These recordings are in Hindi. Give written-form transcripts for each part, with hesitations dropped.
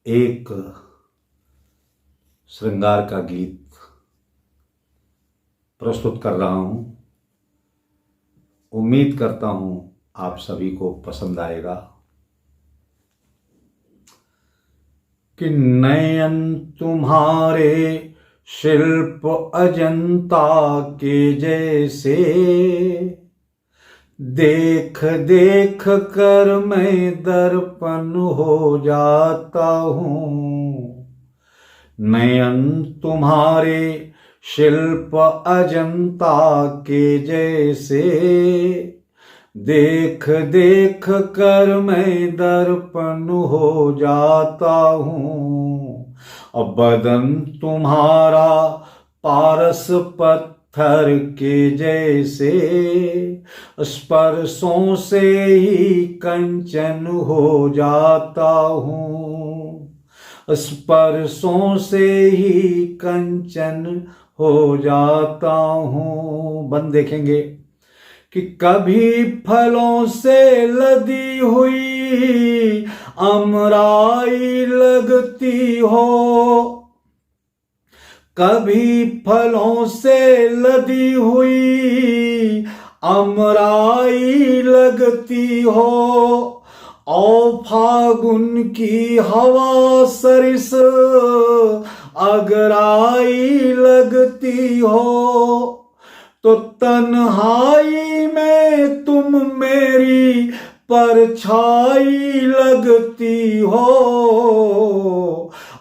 एक श्रृंगार का गीत प्रस्तुत कर रहा हूं। उम्मीद करता हूं आप सभी को पसंद आएगा। कि नयन तुम्हारे शिल्प अजंता के जैसे, देख देख कर मैं दर्पण हो जाता हूँ। नयन तुम्हारे शिल्प अजंता के जैसे, देख देख कर मैं दर्पण हो जाता हूँ। अब बदन तुम्हारा पारस पत्थर के जैसे, स्पर्शों से ही कंचन हो जाता हूँ। स्पर्शों से ही कंचन हो जाता हूँ। बंद देखेंगे कि कभी फलों से लदी हुई अमराई लगती हो, कभी फलों से लदी हुई अमराई लगती हो, और फागुन की हवा सरिस अगराई लगती हो। तो तन्हाई में तुम मेरी परछाई लगती हो,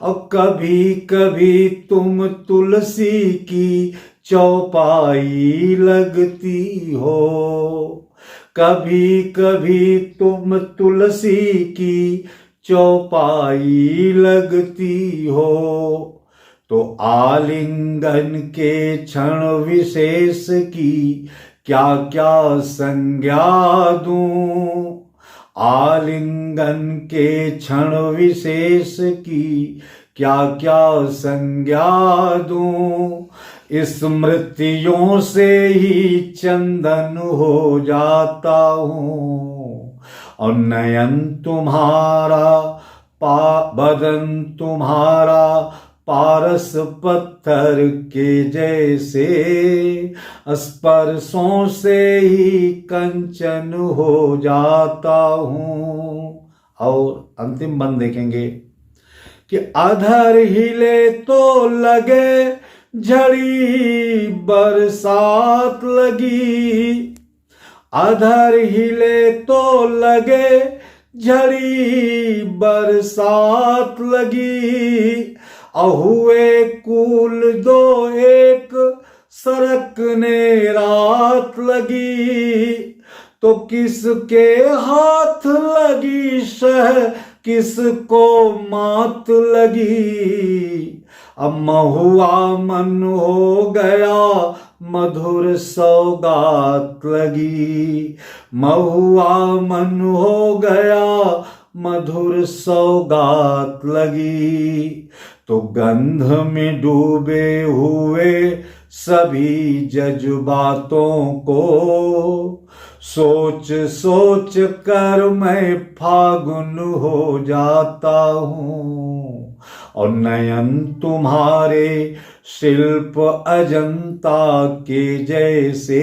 और कभी कभी तुम तुलसी की चौपाई लगती हो। कभी कभी तुम तुलसी की चौपाई लगती हो। तो आलिंगन के क्षण विशेष की क्या क्या संज्ञा दूं। आलिंगन के क्षण विशेष की क्या क्या संज्ञा दूं। स्मृतियों से ही चंदन हो जाता हूँ। और नयन तुम्हारा बदन तुम्हारा पारस पत्थर के जैसे, स्पर्शों से ही कंचन हो जाता हूँ। और अंतिम बंद देखेंगे कि अधर हिले तो लगे झड़ी बरसात लगी, अधर हिले तो लगे झड़ी बरसात लगी। हुए कूल दो एक सरकने रात लगी, तो किसके हाथ लगी शह किसको मात लगी। अब महुआ मन हो गया मधुर सौगात लगी, महुआ मन हो गया मधुर सौगात लगी। तो गंध में डूबे हुए सभी जज्बातों को, सोच सोच कर मैं फागुन हो जाता हूँ। और नयन तुम्हारे शिल्प अजंता के जैसे,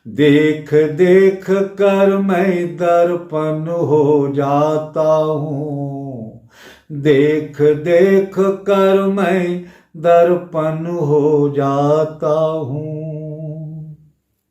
देख देख कर मैं दर्पण हो जाता हूँ। देख देख कर मैं दर्पण हो जाता हूँ।